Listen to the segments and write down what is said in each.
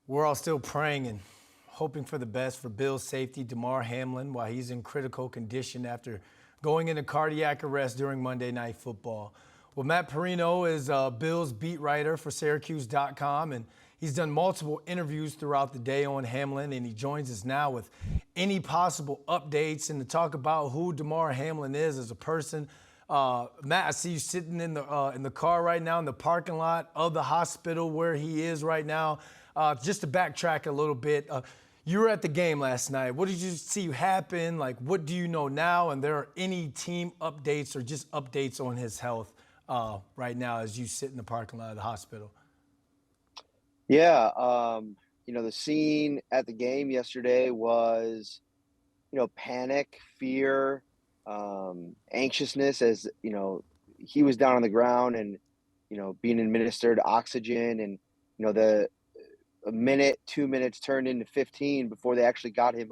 We're all still praying and hoping for the best for Bill's safety, Damar Hamlin, while he's in critical condition after going into cardiac arrest during Monday Night Football. Well, Matt Perrino is Bill's beat writer for Syracuse.com, and he's done multiple interviews throughout the day on Hamlin, and he joins us now with any possible updates and to talk about who Damar Hamlin is as a person. Matt, I see you sitting in the car right now in the parking lot of the hospital where he is right now. Just to backtrack a little bit, you were at the game last night. What did you see happen? Like, what do you know now? And there are any team updates or just updates on his health right now as you sit in the parking lot of the hospital? Yeah, the scene at the game yesterday was, panic, fear, anxiousness as, he was down on the ground and, being administered oxygen and, a minute, 2 minutes turned into 15 before they actually got him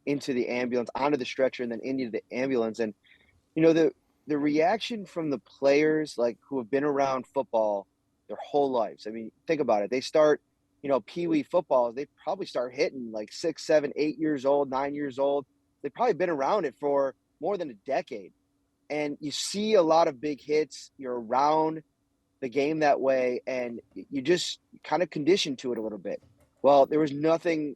into the ambulance, onto the stretcher and then into the ambulance. And, the reaction from the players, like, who have been around football their whole lives. I mean, think about it. They start, peewee football. They probably start hitting like 6, 7, 8 years old, 9 years old. They've probably been around it for more than a decade. And you see a lot of big hits. You're around the game that way, and you just kind of conditioned to it a little bit. Well, there was nothing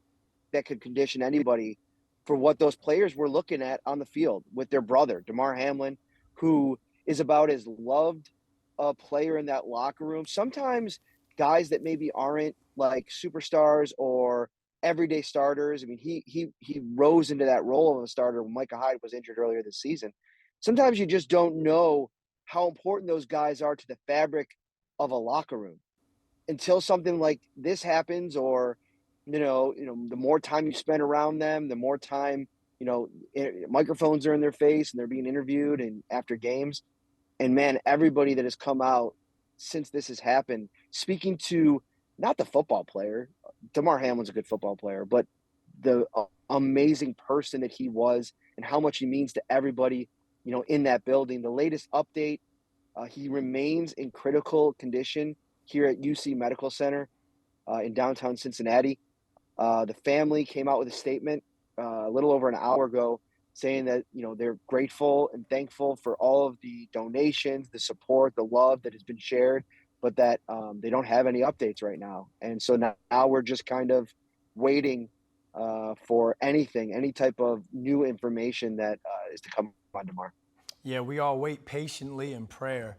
that could condition anybody for what those players were looking at on the field with their brother, Damar Hamlin, who is about as loved a player in that locker room. Sometimes guys that maybe aren't like superstars or everyday starters. I mean, he rose into that role of a starter when Micah Hyde was injured earlier this season. Sometimes you just don't know how important those guys are to the fabric of a locker room until something like this happens, or the more time you spend around them, the more time microphones are in their face and they're being interviewed and after games. And man, everybody that has come out since this has happened, speaking to not the football player, Damar Hamlin's a good football player, but the amazing person that he was and how much he means to everybody, in that building. The latest update, he remains in critical condition here at UC Medical Center in downtown Cincinnati. The family came out with a statement a little over an hour ago saying that, they're grateful and thankful for all of the donations, the support, the love that has been shared, but that they don't have any updates right now. And so now we're just kind of waiting for any type of new information that is to come on tomorrow. Yeah, we all wait patiently in prayer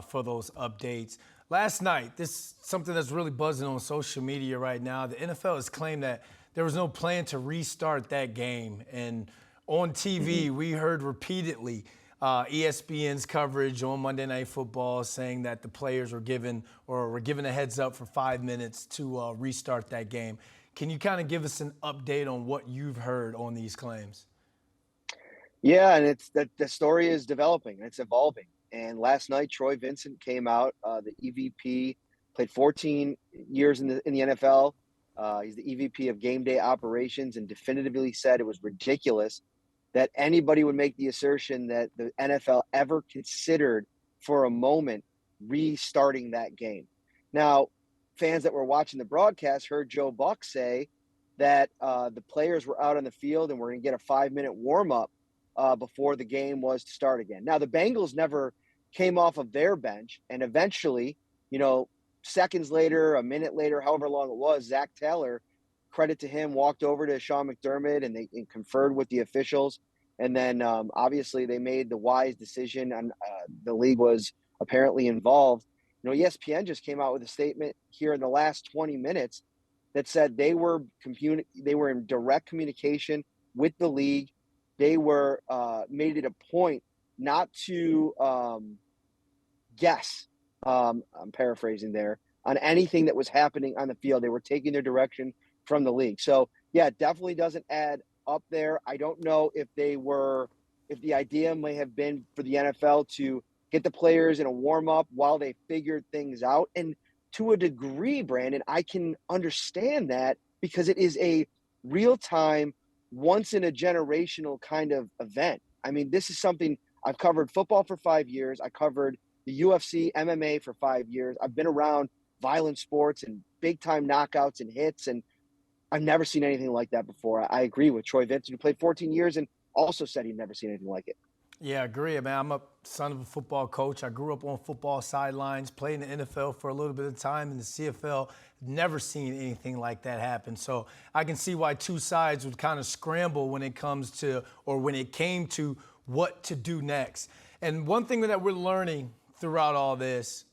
for those updates. Last night, this is something that's really buzzing on social media right now. The NFL has claimed that there was no plan to restart that game. And on TV, we heard repeatedly ESPN's coverage on Monday Night Football saying that the players were given a heads up for 5 minutes to restart that game. Can you kind of give us an update on what you've heard on these claims? Yeah, and it's that the story is developing and it's evolving. And last night, Troy Vincent came out, the EVP, played 14 years in the NFL. He's the EVP of game day operations, and definitively said it was ridiculous that anybody would make the assertion that the NFL ever considered for a moment restarting that game. Now, fans that were watching the broadcast heard Joe Buck say that the players were out on the field and were going to get a 5-minute warm-up before the game was to start again. Now, the Bengals never came off of their bench, and eventually, seconds later, a minute later, however long it was, Zach Taylor, credit to him, walked over to Sean McDermott and they conferred with the officials. And then obviously they made the wise decision, and the league was apparently involved. ESPN just came out with a statement here in the last 20 minutes that said they were in direct communication with the league. They were made it a point not to guess, I'm paraphrasing there, on anything that was happening on the field. They were taking their direction from the league. So, yeah, it definitely doesn't add up there. I don't know if the idea may have been for the NFL to get the players in a warm-up while they figured things out. And to a degree, Brandon, I can understand that because it is a real-time, once-in-a-generational kind of event. I mean, this is something I've covered football for 5 years. I covered the UFC, MMA for 5 years. I've been around violent sports and big time knockouts and hits. And I've never seen anything like that before. I agree with Troy Vincent, who played 14 years and also said he'd never seen anything like it. Yeah, I agree, man. I'm a son of a football coach. I grew up on football sidelines, played in the NFL for a little bit of time in the CFL. Never seen anything like that happen. So I can see why two sides would kind of scramble when it comes to, or when it came to, what to do next. And one thing that we're learning throughout all this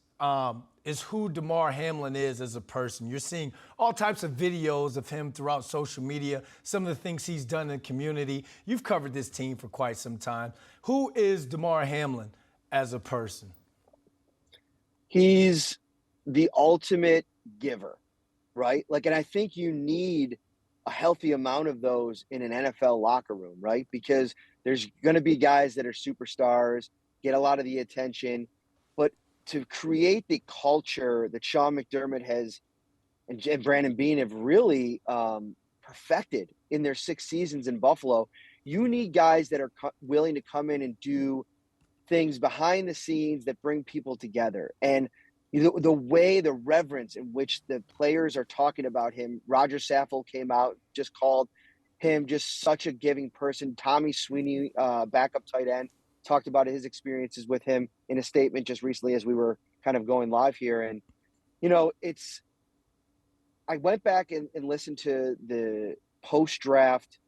is who Damar Hamlin is as a person. You're seeing all types of videos of him throughout social media, some of the things he's done in the community. You've covered this team for quite some time. Who is Damar Hamlin as a person? He's the ultimate giver, right? Like, and I think you need a healthy amount of those in an NFL locker room, right? Because there's going to be guys that are superstars, get a lot of the attention, but to create the culture that Sean McDermott has and Brandon Beane have really perfected in their 6 seasons in Buffalo, you need guys that are willing to come in and do things behind the scenes that bring people together. And the way, the reverence in which the players are talking about him, Roger Saffold came out, just called him just such a giving person. Tommy Sweeney, backup tight end, talked about his experiences with him in a statement just recently as we were kind of going live here. And, I went back and listened to the post-draft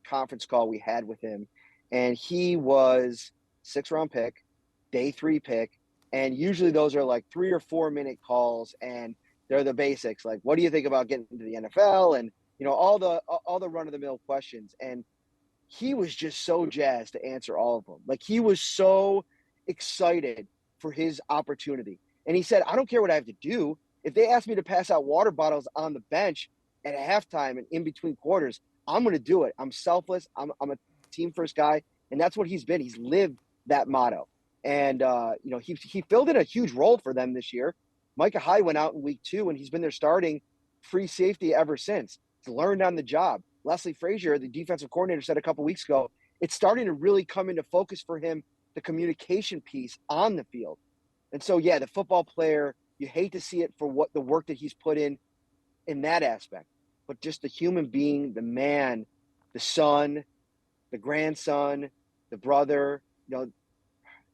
conference call we had with him, and he was 6th-round pick, day 3 pick, and usually those are like 3 or 4 minute calls, and they're the basics, like, what do you think about getting into the NFL, and all the run-of-the-mill questions. And he was just so jazzed to answer all of them. Like, he was so excited for his opportunity, and he said, I don't care what I have to do. If they ask me to pass out water bottles on the bench at halftime and in between quarters, I'm going to do it. I'm selfless. I'm a team first guy. And that's what he's been. He's lived that motto. And, he filled in a huge role for them this year. Micah Hyde went out in week 2, and he's been their starting free safety ever since. He's learned on the job. Leslie Frazier, the defensive coordinator, said a couple weeks ago, it's starting to really come into focus for him, the communication piece on the field. And so, yeah, the football player, you hate to see it for what the work that he's put in that aspect, but just the human being, the man, the son, the grandson, the brother,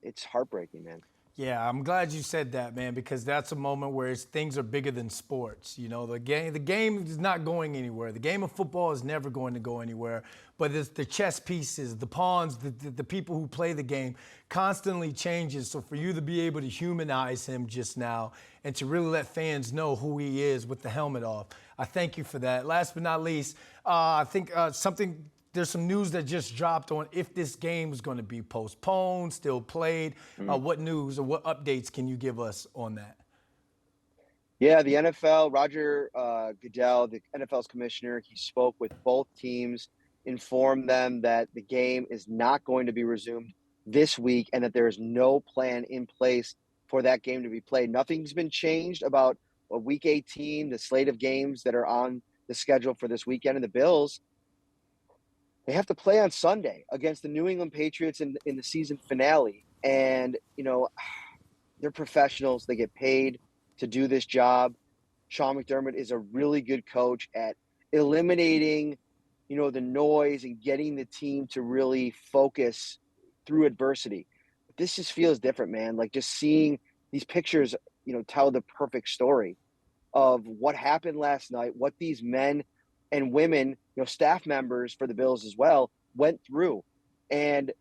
it's heartbreaking, man. Yeah, I'm glad you said that, man, because that's a moment where things are bigger than sports. The game is not going anywhere. The game of football is never going to go anywhere. But it's the chess pieces, the pawns, the people who play the game constantly changes. So for you to be able to humanize him just now and to really let fans know who he is with the helmet off, I thank you for that. Last but not least, I think there's some news that just dropped on if this game is going to be postponed, still played. What news or what updates can you give us on that? Yeah, the NFL, Roger Goodell, the NFL's commissioner, he spoke with both teams, informed them that the game is not going to be resumed this week and that there is no plan in place for that game to be played. Nothing's been changed about Week 18, the slate of games that are on the schedule for this weekend. And the Bills, they have to play on Sunday against the New England Patriots in the season finale. And, they're professionals. They get paid to do this job. Sean McDermott is a really good coach at eliminating, the noise and getting the team to really focus through adversity. But this just feels different, man. Like, just seeing these pictures, tell the perfect story of what happened last night, what these men and women, staff members for the Bills as well, went through. And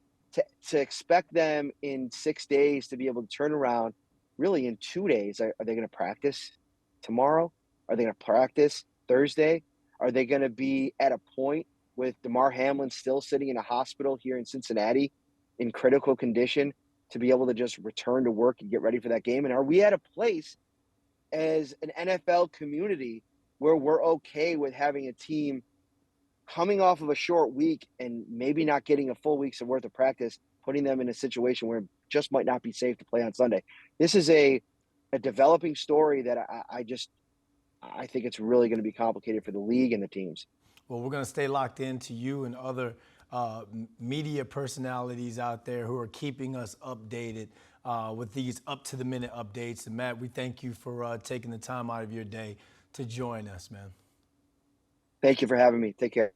to expect them in 6 days to be able to turn around, really in 2 days, are they going to practice tomorrow? Are they going to practice Thursday? Are they going to be at a point with Damar Hamlin still sitting in a hospital here in Cincinnati in critical condition to be able to just return to work and get ready for that game? And are we at a place as an NFL community where we're okay with having a team coming off of a short week and maybe not getting a full week's worth of practice, putting them in a situation where it just might not be safe to play on Sunday? This is a developing story that I think it's really going to be complicated for the league and the teams. Well, we're going to stay locked into you and other media personalities out there who are keeping us updated with these up-to-the-minute updates. And Matt, we thank you for taking the time out of your day to join us, man. Thank you for having me. Take care.